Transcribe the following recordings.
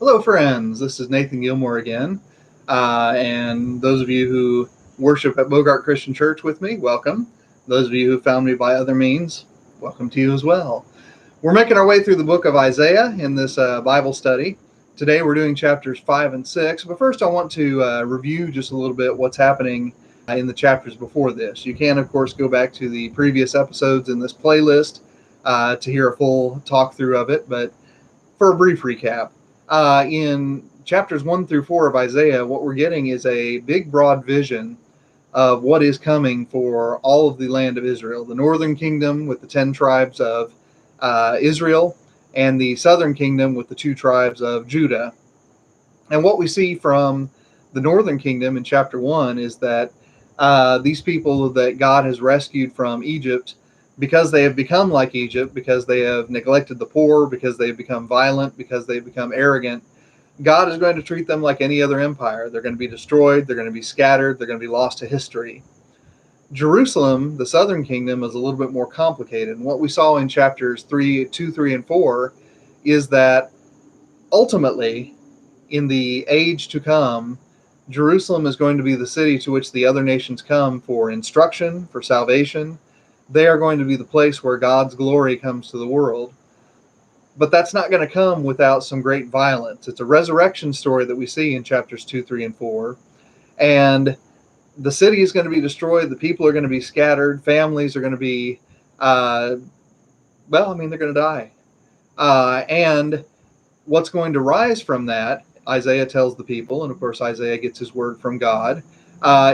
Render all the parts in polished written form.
Hello, friends. This is Nathan Gilmore again. And those of you who worship at Bogart Christian Church with me, welcome. Those of you who found me by other means, welcome to you as well. We're making our way through the book of Isaiah in this Bible study. Today we're doing chapters 5 and 6. But first I want to review just a little bit what's happening in the chapters before this. You can, of course, go back to the previous episodes in this playlist to hear a full talk through of it. But for a brief recap, in chapters 1 through 4 of Isaiah, what we're getting is a big, broad vision of what is coming for all of the land of Israel. The northern kingdom with the 10 tribes of Israel, and the southern kingdom with the 2 tribes of Judah. And what we see from the northern kingdom in chapter 1 is that these people that God has rescued from Egypt, because they have become like Egypt, because they have neglected the poor, because they've become violent, because they've become arrogant, God is going to treat them like any other empire. They're going to be destroyed, they're going to be scattered, they're going to be lost to history. Jerusalem, the southern kingdom, is a little bit more complicated. And what we saw in chapters 2, 3, and 4 is that ultimately, in the age to come, Jerusalem is going to be the city to which the other nations come for instruction, for salvation. They are going to be the place where God's glory comes to the world. But that's not going to come without some great violence. It's a resurrection story that we see in chapters 2, 3, and 4. And the city is going to be destroyed. The people are going to be scattered. Families are going to be, they're going to die. And what's going to rise from that, Isaiah tells the people, and of course Isaiah gets his word from God,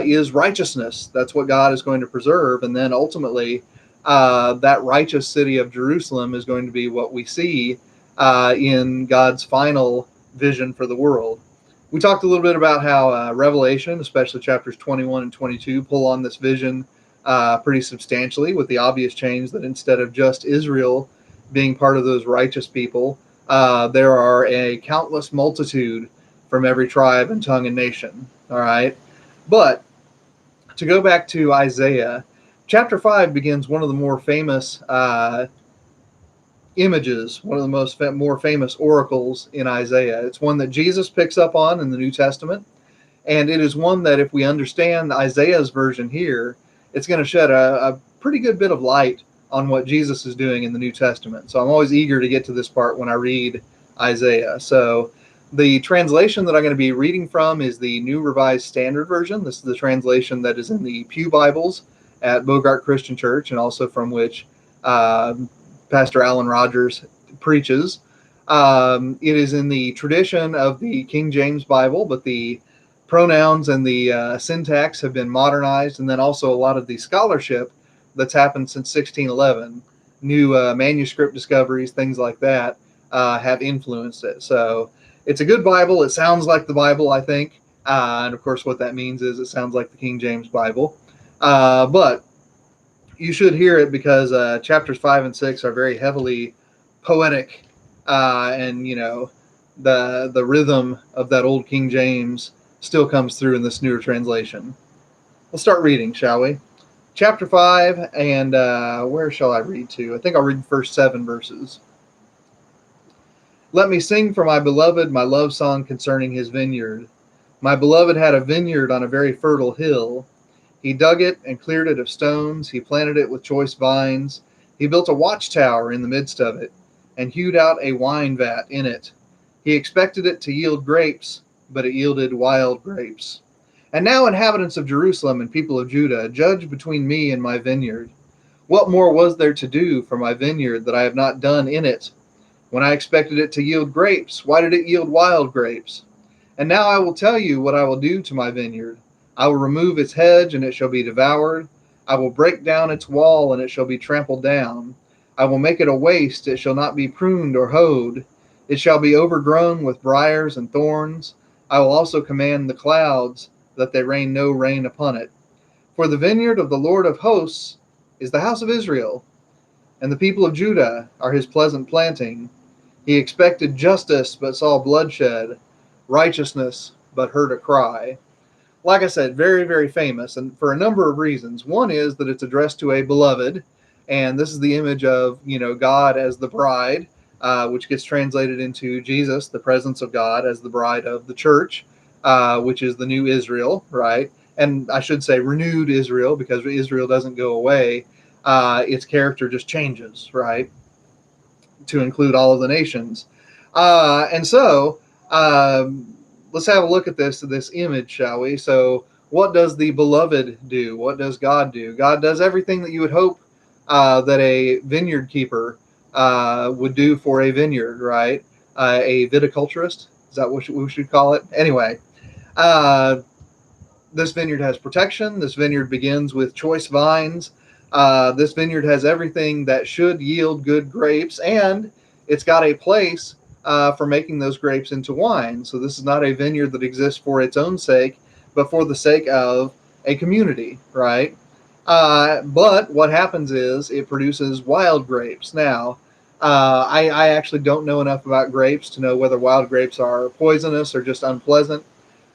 is righteousness. That's what God is going to preserve. And then ultimately, that righteous city of Jerusalem is going to be what we see in God's final vision for the world. We talked a little bit about how Revelation, especially chapters 21 and 22, pull on this vision pretty substantially, with the obvious change that instead of just Israel being part of those righteous people, there are a countless multitude from every tribe and tongue and nation. All right. But to go back to Isaiah, chapter 5 begins one of the more famous images, one of the more famous oracles in Isaiah. It's one that Jesus picks up on in the New Testament. And it is one that, if we understand Isaiah's version here, it's going to shed a pretty good bit of light on what Jesus is doing in the New Testament. So I'm always eager to get to this part when I read Isaiah. So the translation that I'm going to be reading from is the New Revised Standard Version. This is the translation that is in the Pew Bibles at Bogart Christian Church, and also from which Pastor Alan Rogers preaches. It is in the tradition of the King James Bible, but the pronouns and the syntax have been modernized, and then also a lot of the scholarship that's happened since 1611, new manuscript discoveries, things like that, have influenced it. So it's a good Bible. It sounds like the Bible, I think. And of course, what that means is it sounds like the King James Bible. But you should hear it because chapters 5 and 6 are very heavily poetic. And, the rhythm of that old King James still comes through in this newer translation. Let's start reading, shall we? Chapter 5, and where shall I read to? I think I'll read the first 7 verses. Let me sing for my beloved my love song concerning his vineyard. My beloved had a vineyard on a very fertile hill. He dug it and cleared it of stones. He planted it with choice vines. He built a watchtower in the midst of it, and hewed out a wine vat in it. He expected it to yield grapes, but it yielded wild grapes. And now, inhabitants of Jerusalem and people of Judah, judge between me and my vineyard. What more was there to do for my vineyard that I have not done in it? When I expected it to yield grapes, why did it yield wild grapes? And now I will tell you what I will do to my vineyard. I will remove its hedge, and it shall be devoured. I will break down its wall, and it shall be trampled down. I will make it a waste, it shall not be pruned or hoed. It shall be overgrown with briars and thorns. I will also command the clouds, that they rain no rain upon it. For the vineyard of the Lord of hosts is the house of Israel, and the people of Judah are his pleasant planting. He expected justice, but saw bloodshed, righteousness, but heard a cry. Like I said, very, very famous, and for a number of reasons. One is that it's addressed to a beloved, and this is the image of, God as the bride, which gets translated into Jesus, the presence of God, as the bride of the church, which is the new Israel, right? And I should say renewed Israel, because Israel doesn't go away. Its character just changes, right, to include all of the nations. And so let's have a look at this image, shall we? So what does the beloved do? What does God do? God does everything that you would hope that a vineyard keeper would do for a vineyard, right? A viticulturist, is that what we should call it? Anyway, uh, this vineyard has protection. This vineyard begins with choice vines. This vineyard has everything that should yield good grapes, and it's got a place for making those grapes into wine. So this is not a vineyard that exists for its own sake, but for the sake of a community, right? But what happens is it produces wild grapes. Now, I actually don't know enough about grapes to know whether wild grapes are poisonous or just unpleasant.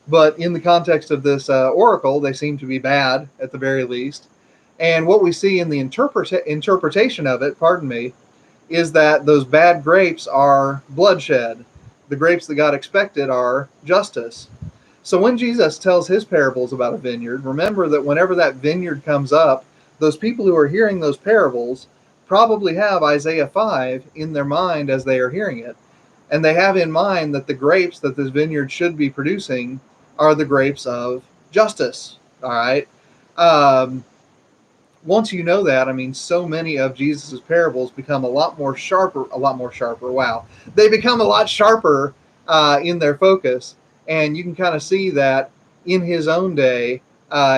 But in the context of this oracle, they seem to be bad at the very least. And what we see in the interpretation of it, pardon me, is that those bad grapes are bloodshed. The grapes that God expected are justice. So when Jesus tells his parables about a vineyard, remember that whenever that vineyard comes up, those people who are hearing those parables probably have Isaiah 5 in their mind as they are hearing it. And they have in mind that the grapes that this vineyard should be producing are the grapes of justice. All right. Um, Once you know that, I mean, so many of Jesus's parables become a lot more sharper. Wow, they become a lot sharper in their focus, and you can kind of see that in his own day,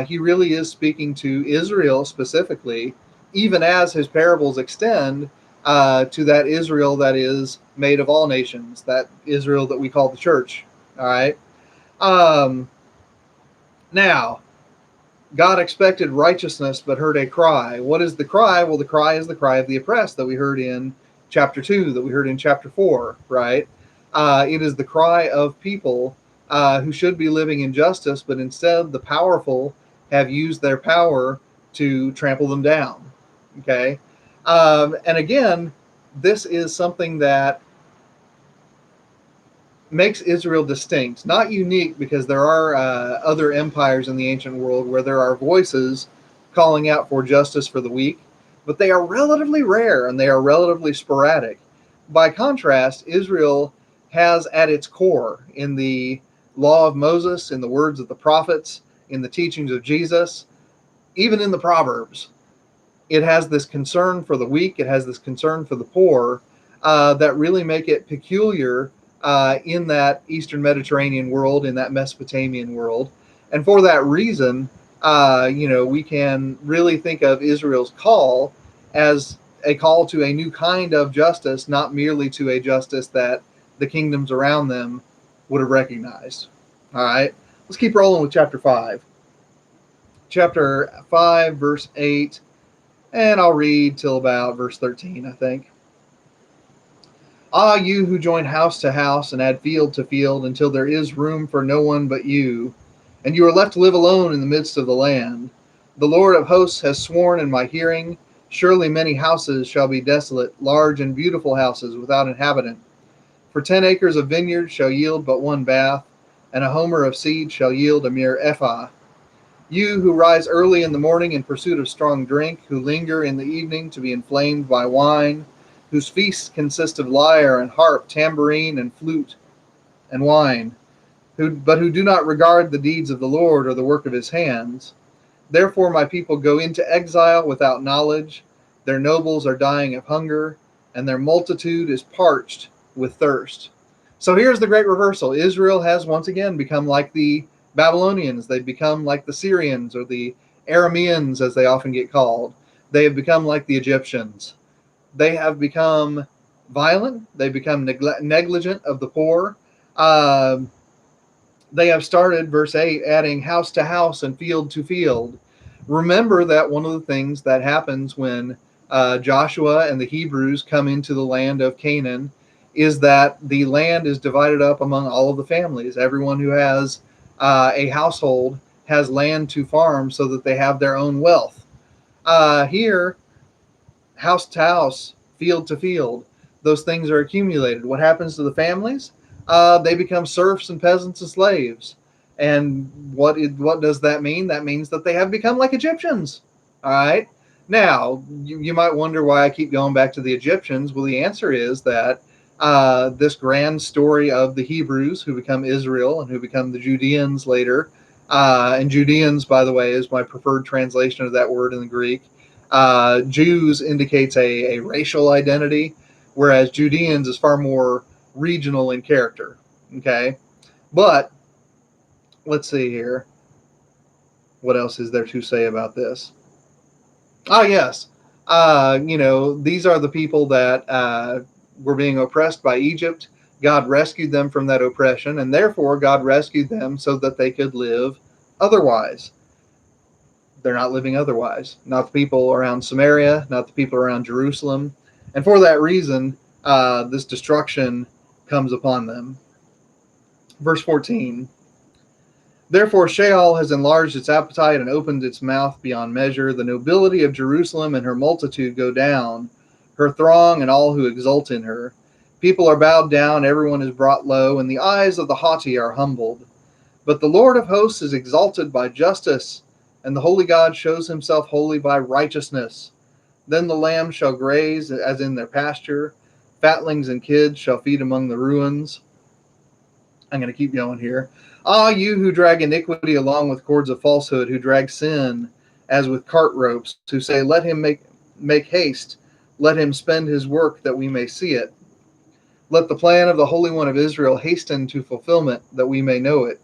he really is speaking to Israel specifically, even as his parables extend to that Israel that is made of all nations, that Israel that we call the church. All right. Um, Now, God expected righteousness, but heard a cry. What is the cry? Well, the cry is the cry of the oppressed that we heard in chapter 2, that we heard in chapter 4, right? It is the cry of people who should be living in justice, but instead the powerful have used their power to trample them down, okay? And again, this is something that makes Israel distinct, not unique, because there are other empires in the ancient world where there are voices calling out for justice for the weak, but they are relatively rare and they are relatively sporadic. By contrast, Israel has at its core, in the law of Moses, in the words of the prophets, in the teachings of Jesus, even in the Proverbs, it has this concern for the weak, it has this concern for the poor that really make it peculiar in that Eastern Mediterranean world, in that Mesopotamian world. And for that reason, we can really think of Israel's call as a call to a new kind of justice, not merely to a justice that the kingdoms around them would have recognized. All right, let's keep rolling with chapter 5. Chapter 5, verse 8, and I'll read till about verse 13, I think. Ah, you who join house to house and add field to field until there is room for no one but you, and you are left to live alone in the midst of the land. The Lord of hosts has sworn in my hearing, surely many houses shall be desolate, large and beautiful houses without inhabitant. For 10 acres of vineyard shall yield but one bath, and a homer of seed shall yield a mere ephah. You who rise early in the morning in pursuit of strong drink, who linger in the evening to be inflamed by wine, whose feasts consist of lyre and harp, tambourine and flute and wine, but who do not regard the deeds of the Lord or the work of his hands. Therefore my people go into exile without knowledge, their nobles are dying of hunger, and their multitude is parched with thirst. So here's the great reversal. Israel has once again become like the Babylonians. They've become like the Syrians, or the Arameans as they often get called. They have become like the Egyptians. They have become violent. They've become negligent of the poor. They have started, verse 8, adding house to house and field to field. Remember that one of the things that happens when Joshua and the Hebrews come into the land of Canaan is that the land is divided up among all of the families. Everyone who has a household has land to farm so that they have their own wealth. Here, house to house, field to field. those things are accumulated. What happens to the families? They become serfs and peasants and slaves. And what does that mean? That means that they have become like Egyptians. All right. Now, you might wonder why I keep going back to the Egyptians. Well, the answer is that this grand story of the Hebrews who become Israel and who become the Judeans later, and Judeans, by the way, is my preferred translation of that word in the Greek. Jews indicates a racial identity, whereas Judeans is far more regional in character. Okay, but let's see here. What else is there to say about this? Ah, yes. These are the people that were being oppressed by Egypt. God rescued them from that oppression, and therefore God rescued them so that they could live otherwise. They're not living otherwise. Not the people around Samaria, not the people around Jerusalem. And for that reason, this destruction comes upon them. Verse 14. Therefore Sheol has enlarged its appetite and opened its mouth beyond measure. The nobility of Jerusalem and her multitude go down, her throng and all who exult in her. People are bowed down, everyone is brought low, and the eyes of the haughty are humbled. But the Lord of hosts is exalted by justice, and the holy God shows himself holy by righteousness. Then the lambs shall graze as in their pasture, fatlings and kids shall feed among the ruins. I'm going to keep going here. Ah, you who drag iniquity along with cords of falsehood, who drag sin as with cart ropes, who say, let him make haste, let him spend his work that we may see it. Let the plan of the Holy One of Israel hasten to fulfillment, that we may know it.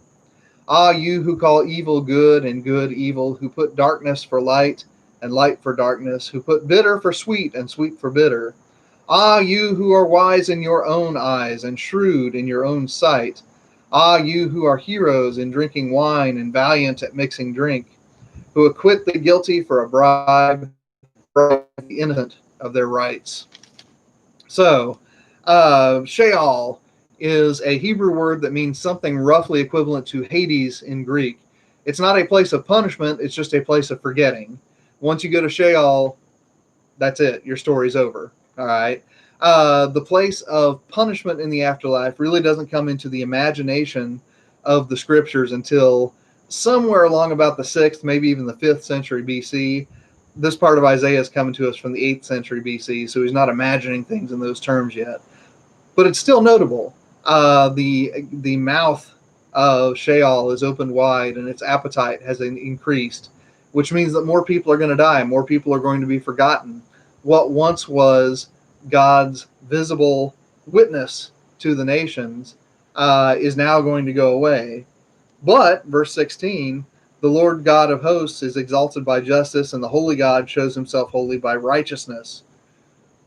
Ah, you who call evil good and good evil, who put darkness for light and light for darkness, who put bitter for sweet and sweet for bitter. Ah, you who are wise in your own eyes and shrewd in your own sight. Ah, you who are heroes in drinking wine and valiant at mixing drink, who acquit the guilty for a bribe, deprive the innocent of their rights. So, Sheol is a Hebrew word that means something roughly equivalent to Hades in Greek. It's not a place of punishment, it's just a place of forgetting. Once you go to Sheol, that's it. Your story's over. All right. The place of punishment in the afterlife really doesn't come into the imagination of the scriptures until somewhere along about the 6th, maybe even the 5th century BC. This part of Isaiah is coming to us from the 8th century BC, so he's not imagining things in those terms yet. But it's still notable. The mouth of Sheol is opened wide, and its appetite has increased, which means that more people are going to die. More people are going to be forgotten. What once was God's visible witness to the nations is now going to go away. But, verse 16, the Lord God of hosts is exalted by justice, and the holy God shows himself holy by righteousness.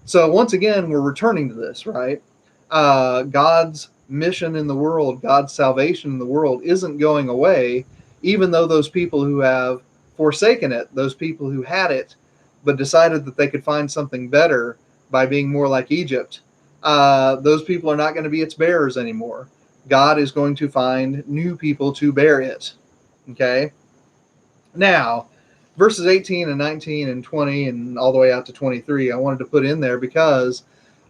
So once again, we're returning to this, right? God's mission in the world, God's salvation in the world isn't going away, even though those people who have forsaken it, those people who had it, but decided that they could find something better by being more like Egypt, those people are not going to be its bearers anymore. God is going to find new people to bear it. Okay? Now, verses 18 and 19 and 20 and all the way out to 23, I wanted to put in there because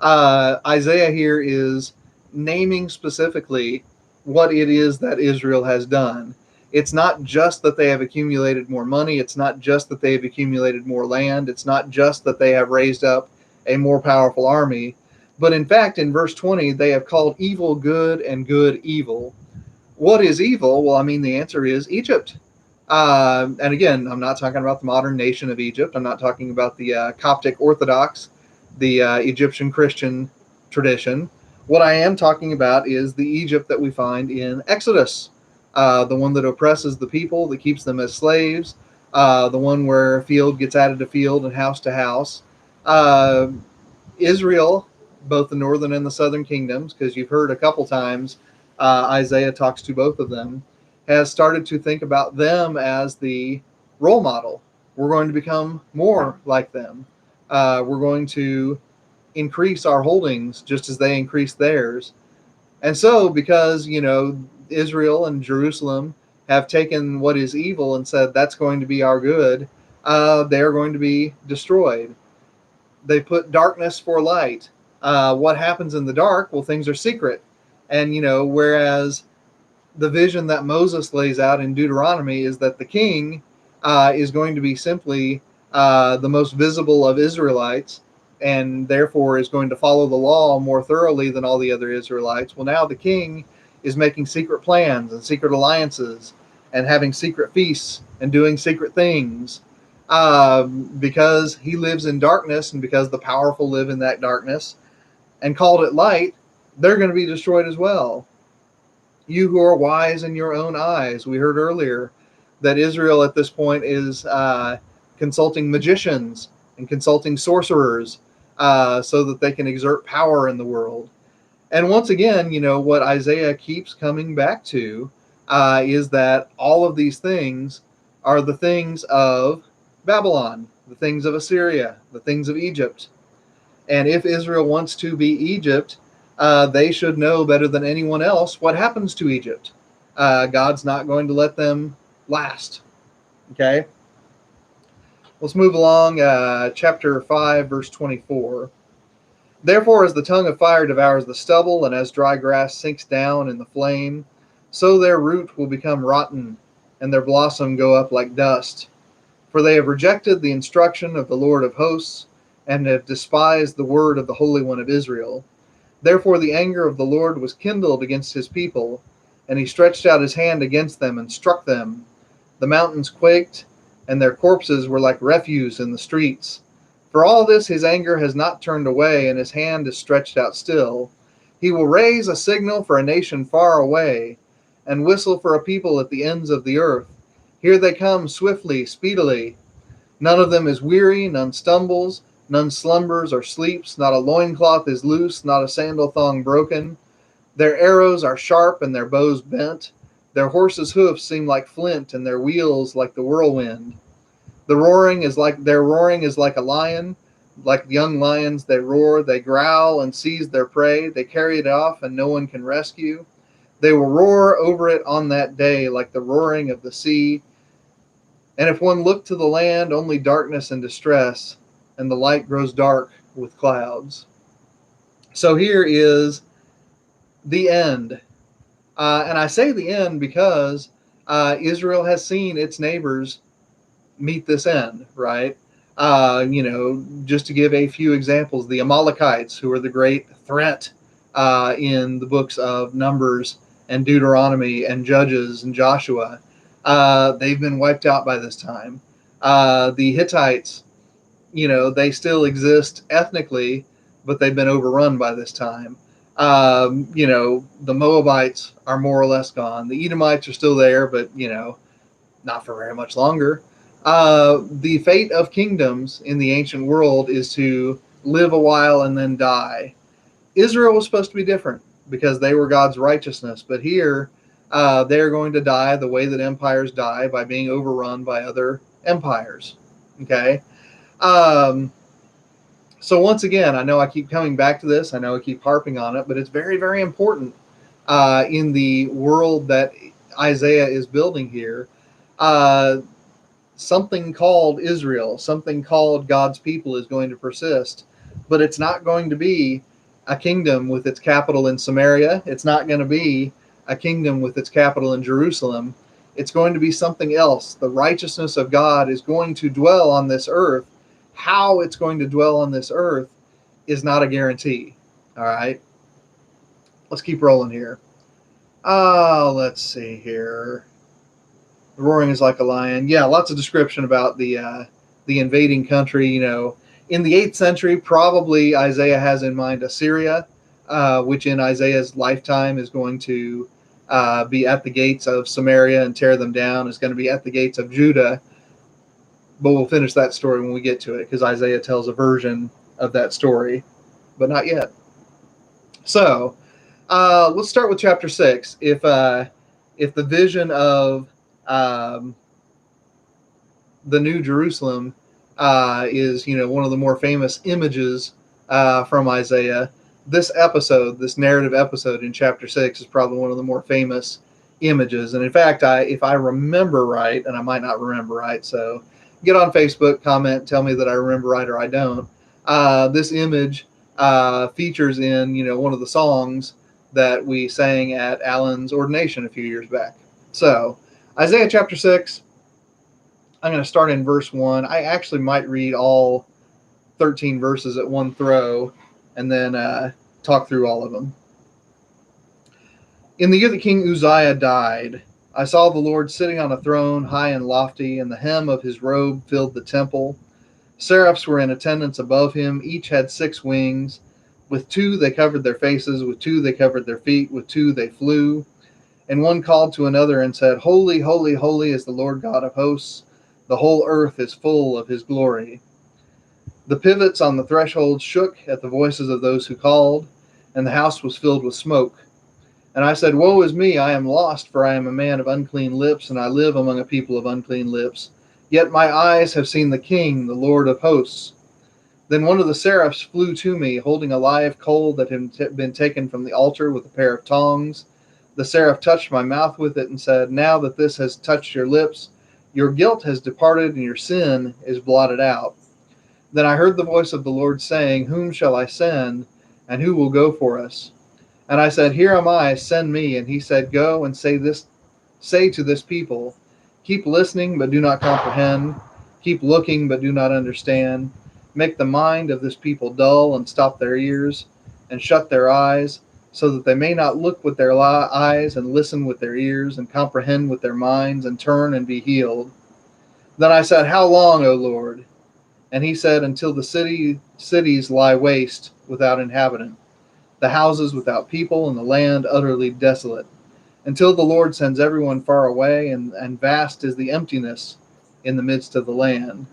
Isaiah here is naming specifically what it is that Israel has done. It's not just that they have accumulated more money. It's not just that they have accumulated more land. It's not just that they have raised up a more powerful army. But in fact, in verse 20, they have called evil good and good evil. What is evil? Well, I mean, the answer is Egypt. And again, I'm not talking about the modern nation of Egypt. I'm not talking about the Coptic Orthodox, the Egyptian Christian tradition. What I am talking about is the Egypt that we find in Exodus. The one that oppresses the people, that keeps them as slaves, the one where field gets added to field and house to house. Israel, both the northern and the southern kingdoms, because you've heard a couple times Isaiah talks to both of them, has started to think about them as the role model. We're going to become more like them. We're going to increase our holdings just as they increase theirs. And so, because, Israel and Jerusalem have taken what is evil and said that's going to be our good, they're going to be destroyed. They put darkness for light. What happens in the dark? Well, things are secret. And, whereas the vision that Moses lays out in Deuteronomy is that the king is going to be simply the most visible of Israelites, and therefore is going to follow the law more thoroughly than all the other Israelites. Well, now the king is making secret plans and secret alliances and having secret feasts and doing secret things because he lives in darkness, and because the powerful live in that darkness and called it light, they're going to be destroyed as well. You who are wise in your own eyes. We heard earlier that Israel at this point is consulting magicians and consulting sorcerers so that they can exert power in the world. And once again, what Isaiah keeps coming back to is that all of these things are the things of Babylon, the things of Assyria, the things of Egypt. And if Israel wants to be Egypt, they should know better than anyone else what happens to Egypt. God's not going to let them last. Okay? Let's move along. Chapter 5, verse 24. Therefore, as the tongue of fire devours the stubble, and as dry grass sinks down in the flame, so their root will become rotten, and their blossom go up like dust. For they have rejected the instruction of the Lord of hosts, and have despised the word of the Holy One of Israel. Therefore the anger of the Lord was kindled against his people, and he stretched out his hand against them and struck them. The mountains quaked, and their corpses were like refuse in the streets. For all this his anger has not turned away, and his hand is stretched out still. He will raise a signal for a nation far away, and whistle for a people at the ends of the earth. Here they come swiftly, speedily. None of them is weary, none stumbles, none slumbers or sleeps, not a loincloth is loose, not a sandal thong broken. Their arrows are sharp and their bows bent. Their horses' hoofs seem like flint, and their wheels like the whirlwind. Their roaring is like a lion, like young lions they roar, they growl and seize their prey, they carry it off and no one can rescue. They will roar over it on that day like the roaring of the sea. And if one look to the land, only darkness and distress, and the light grows dark with clouds. So here is the end. And I say the end because Israel has seen its neighbors meet this end, right? Just to give a few examples, the Amalekites, who are the great threat in the books of Numbers and Deuteronomy and Judges and Joshua, they've been wiped out by this time. The Hittites, they still exist ethnically, but they've been overrun by this time. The Moabites are more or less gone. The Edomites are still there, but, not for very much longer. The fate of kingdoms in the ancient world is to live a while and then die. Israel was supposed to be different because they were God's righteousness, but here they're going to die the way that empires die, by being overrun by other empires. Okay? So once again, I know I keep coming back to this. I know I keep harping on it, but it's very, very important in the world that Isaiah is building here. Something called Israel, something called God's people is going to persist, but it's not going to be a kingdom with its capital in Samaria. It's not going to be a kingdom with its capital in Jerusalem. It's going to be something else. The righteousness of God is going to dwell on this earth. How it's going to dwell on this earth is not a guarantee. All right. Let's keep rolling here. Let's see here. The roaring is like a lion. Yeah, lots of description about the invading country. In the 8th century, probably Isaiah has in mind Assyria, which in Isaiah's lifetime is going to be at the gates of Samaria and tear them down. Is going to be at the gates of Judah. But we'll finish that story when we get to it, because Isaiah tells a version of that story, but not yet. So let's start with chapter 6. If the vision of the New Jerusalem is one of the more famous images from Isaiah, this narrative episode in chapter 6 is probably one of the more famous images. And in fact, if I remember right, and I might not remember right, so get on Facebook, comment, tell me that I remember right or I don't. This image features in one of the songs that we sang at Alan's ordination a few years back. So Isaiah chapter 6, I'm going to start in verse 1. I actually might read all 13 verses at one throw and then talk through all of them. In the year that King Uzziah died, I saw the Lord sitting on a throne high and lofty, and the hem of his robe filled the temple. Seraphs were in attendance above him. Each had 6 wings. With 2 they covered their faces, with 2 they covered their feet, with 2 they flew. And one called to another and said, Holy, holy, holy is the Lord God of hosts. The whole earth is full of his glory. The pivots on the threshold shook at the voices of those who called, and the house was filled with smoke. And I said, Woe is me, I am lost, for I am a man of unclean lips, and I live among a people of unclean lips. Yet my eyes have seen the King, the Lord of hosts. Then one of the seraphs flew to me, holding a live coal that had been taken from the altar with a pair of tongs. The seraph touched my mouth with it and said, Now that this has touched your lips, your guilt has departed and your sin is blotted out. Then I heard the voice of the Lord saying, Whom shall I send, and who will go for us? And I said, Here am I, send me. And he said, Go and say to this people, Keep listening, but do not comprehend. Keep looking, but do not understand. Make the mind of this people dull, and stop their ears, and shut their eyes, so that they may not look with their eyes, and listen with their ears, and comprehend with their minds, and turn and be healed. Then I said, How long, O Lord? And he said, Until the cities lie waste without inhabitant, the houses without people, and the land utterly desolate, until the Lord sends everyone far away, and vast is the emptiness in the midst of the land.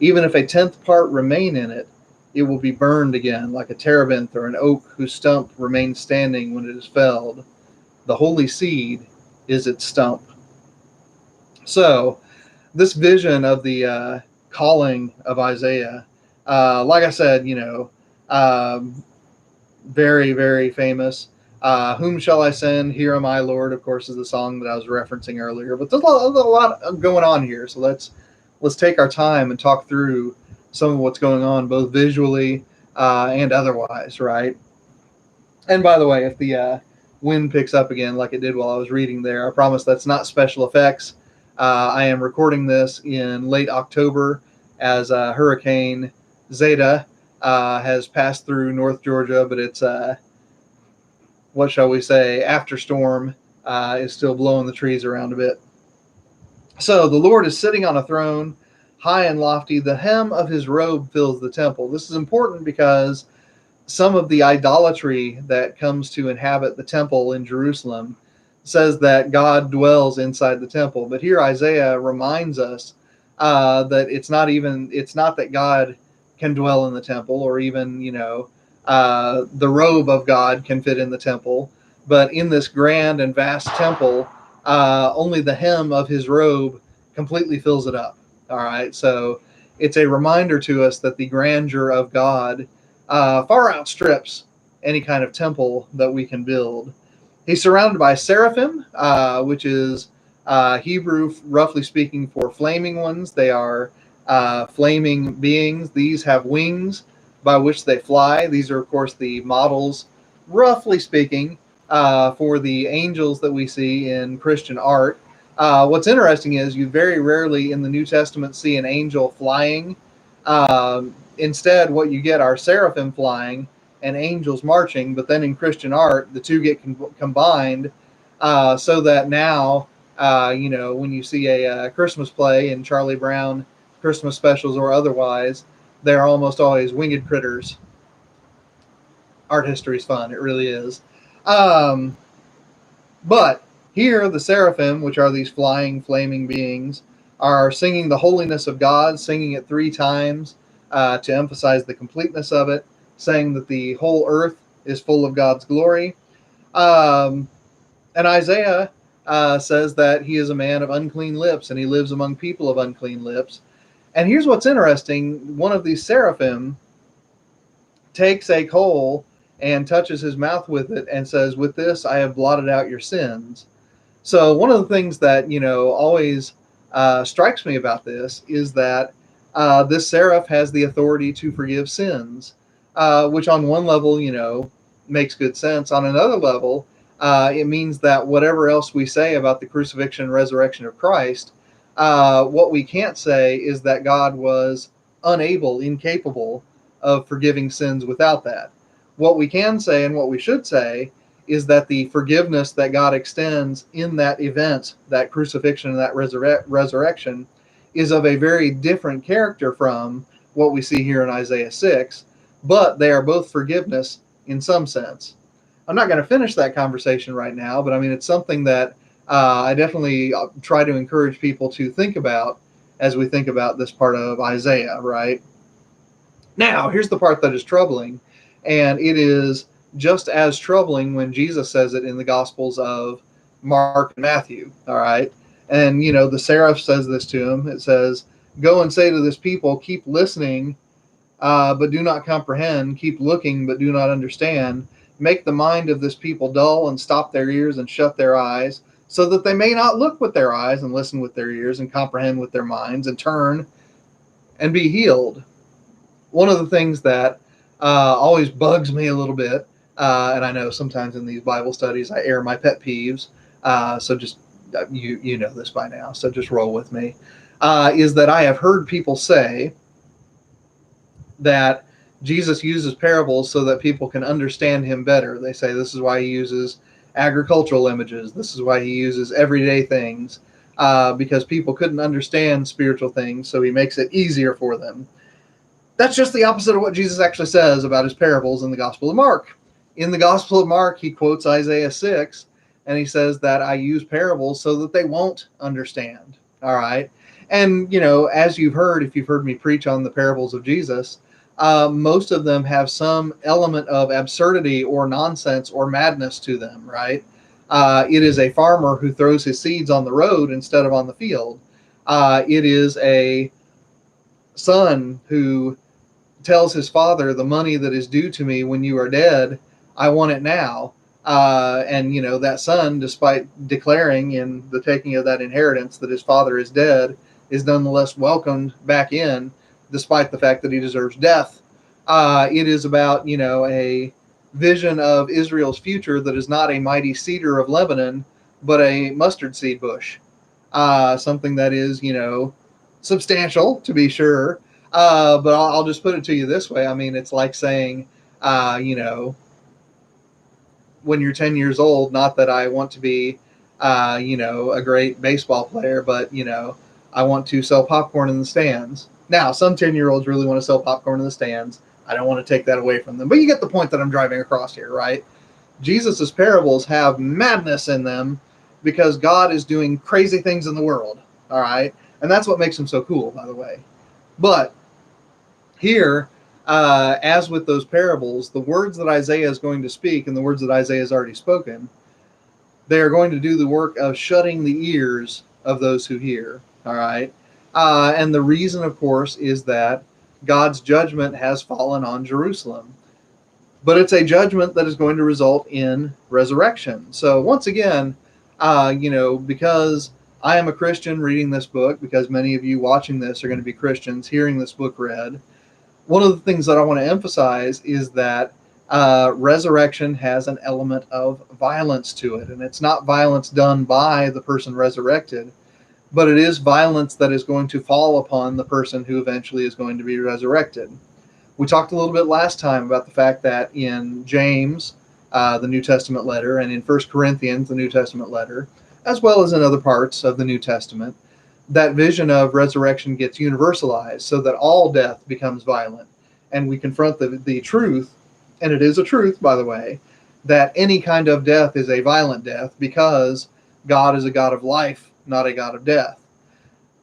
Even if a 10th part remain in it, it will be burned again, like a terebinth or an oak whose stump remains standing when it is felled. The holy seed is its stump. So, this vision of the calling of Isaiah, like I said, very, very famous. Whom shall I send? Here am I, Lord, of course, is the song that I was referencing earlier. But there's a lot going on here, so let's take our time and talk through some of what's going on, both visually and otherwise, right? And by the way, if the wind picks up again like it did while I was reading there, I promise that's not special effects. I am recording this in late October as Hurricane Zeta has passed through North Georgia, but it's, what shall we say, after storm is still blowing the trees around a bit. So the Lord is sitting on a throne, high and lofty. The hem of his robe fills the temple. This is important because some of the idolatry that comes to inhabit the temple in Jerusalem says that God dwells inside the temple. But here Isaiah reminds us that it's not that God can dwell in the temple, or even, the robe of God can fit in the temple. But in this grand and vast temple, only the hem of his robe completely fills it up. All right. So it's a reminder to us that the grandeur of God far outstrips any kind of temple that we can build. He's surrounded by seraphim, which is Hebrew, roughly speaking, for flaming ones. They are flaming beings. These have wings by which they fly. These are, of course, the models, roughly speaking, for the angels that we see in Christian art. What's interesting is you very rarely in the New Testament see an angel flying. Instead, what you get are seraphim flying and angels marching. But then in Christian art, the two get combined so that now, when you see a Christmas play in Charlie Brown Christmas specials or otherwise, they're almost always winged critters. Art history is fun. It really is. But here, the seraphim, which are these flying, flaming beings, are singing the holiness of God, singing it 3 times to emphasize the completeness of it, saying that the whole earth is full of God's glory. And Isaiah says that he is a man of unclean lips, and he lives among people of unclean lips. And here's what's interesting. One of these seraphim takes a coal and touches his mouth with it and says, With this I have blotted out your sins. So one of the things that, always strikes me about this is that this seraph has the authority to forgive sins. which on one level, makes good sense. On another level, it means that whatever else we say about the crucifixion and resurrection of Christ, what we can't say is that God was unable, incapable of forgiving sins without that. What we can say and what we should say is that the forgiveness that God extends in that event, that crucifixion and that resurrection, is of a very different character from what we see here in Isaiah 6, but they are both forgiveness in some sense. I'm not going to finish that conversation right now, but I mean, it's something that I definitely try to encourage people to think about as we think about this part of Isaiah, right? Now, here's the part that is troubling, and it is just as troubling when Jesus says it in the Gospels of Mark and Matthew, all right? And, the seraph says this to him. It says, "Go and say to this people, keep listening, but do not comprehend. Keep looking, but do not understand. Make the mind of this people dull and stop their ears and shut their eyes, so that they may not look with their eyes and listen with their ears and comprehend with their minds and turn and be healed." One of the things that always bugs me a little bit, and I know sometimes in these Bible studies I air my pet peeves, so just you know this by now, so just roll with me, is that I have heard people say that Jesus uses parables so that people can understand him better. They say this is why he uses agricultural images. This is why he uses everyday things, because people couldn't understand spiritual things, so he makes it easier for them. That's just the opposite of what Jesus actually says about his parables in the Gospel of Mark. In the Gospel of Mark, he quotes Isaiah 6, and he says that I use parables so that they won't understand. All right? And, as you've heard, if you've heard me preach on the parables of Jesus, most of them have some element of absurdity or nonsense or madness to them, right? It is a farmer who throws his seeds on the road instead of on the field. It is a son who tells his father, "The money that is due to me when you are dead, I want it now." And, that son, despite declaring in the taking of that inheritance that his father is dead, is nonetheless welcomed back in, despite the fact that he deserves death. It is about, a vision of Israel's future that is not a mighty cedar of Lebanon, but a mustard seed bush. Something that is, substantial, to be sure. But I'll just put it to you this way. I mean, it's like saying, when you're 10 years old, not that I want to be, a great baseball player, but, I want to sell popcorn in the stands. Now, some 10-year-olds really want to sell popcorn in the stands. I don't want to take that away from them. But you get the point that I'm driving across here, right? Jesus's parables have madness in them because God is doing crazy things in the world, all right? And that's what makes them so cool, by the way. But here, as with those parables, the words that Isaiah is going to speak and the words that Isaiah has already spoken, they are going to do the work of shutting the ears of those who hear, all right? And the reason, of course, is that God's judgment has fallen on Jerusalem. But it's a judgment that is going to result in resurrection. So once again, because I am a Christian reading this book, because many of you watching this are going to be Christians hearing this book read, one of the things that I want to emphasize is that resurrection has an element of violence to it. And it's not violence done by the person resurrected, but it is violence that is going to fall upon the person who eventually is going to be resurrected. We talked a little bit last time about the fact that in James, the New Testament letter, and in 1 Corinthians, the New Testament letter, as well as in other parts of the New Testament, that vision of resurrection gets universalized so that all death becomes violent. And we confront the truth, and it is a truth, by the way, that any kind of death is a violent death because God is a God of life, not a God of death.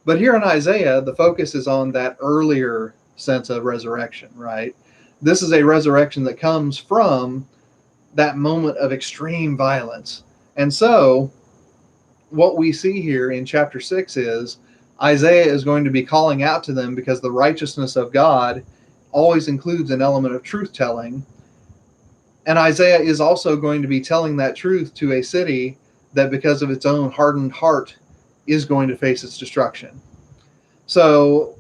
But here in Isaiah, the focus is on that earlier sense of resurrection, right? This is a resurrection that comes from that moment of extreme violence. And so what we see here in chapter 6 is Isaiah is going to be calling out to them because the righteousness of God always includes an element of truth-telling. And Isaiah is also going to be telling that truth to a city that, because of its own hardened heart, is going to face its destruction. So,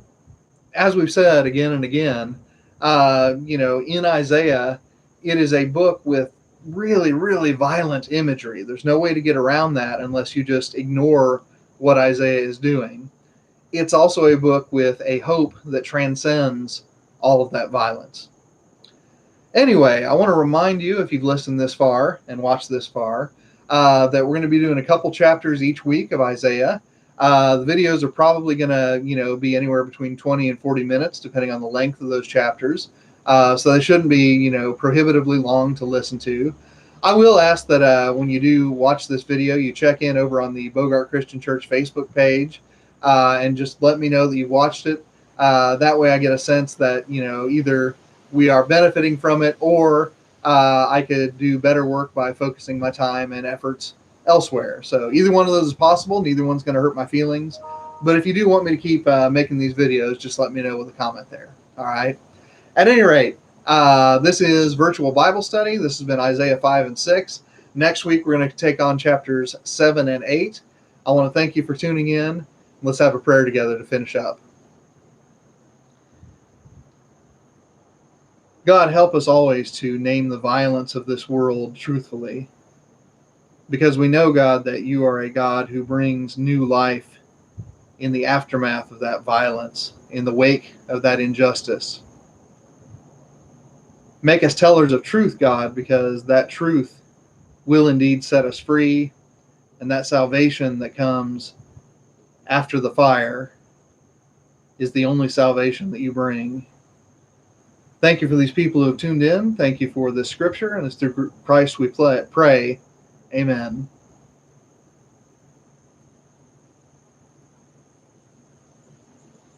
as we've said again and again, In Isaiah, it is a book with really, really violent imagery. There's no way to get around that unless you just ignore what Isaiah is doing. It's also a book with a hope that transcends all of that violence. Anyway, I want to remind you, if you've listened this far and watched this far, that we're going to be doing a couple chapters each week of Isaiah. The videos are probably going to, be anywhere between 20 and 40 minutes, depending on the length of those chapters. So they shouldn't be, prohibitively long to listen to. I will ask that when you do watch this video, you check in over on the Bogart Christian Church Facebook page and just let me know that you've watched it. That way I get a sense that, either we are benefiting from it, or I could do better work by focusing my time and efforts elsewhere. So either one of those is possible. Neither one's going to hurt my feelings. But if you do want me to keep making these videos, just let me know with a comment there. All right. At any rate, this is Virtual Bible Study. This has been Isaiah 5 and 6. Next week, we're going to take on chapters 7 and 8. I want to thank you for tuning in. Let's have a prayer together to finish up. God, help us always to name the violence of this world truthfully, because we know, God, that you are a God who brings new life in the aftermath of that violence, in the wake of that injustice. Make us tellers of truth, God, because that truth will indeed set us free, and that salvation that comes after the fire is the only salvation that you bring. Thank you for these people who have tuned in. Thank you for this scripture, and it's through Christ we pray. Amen.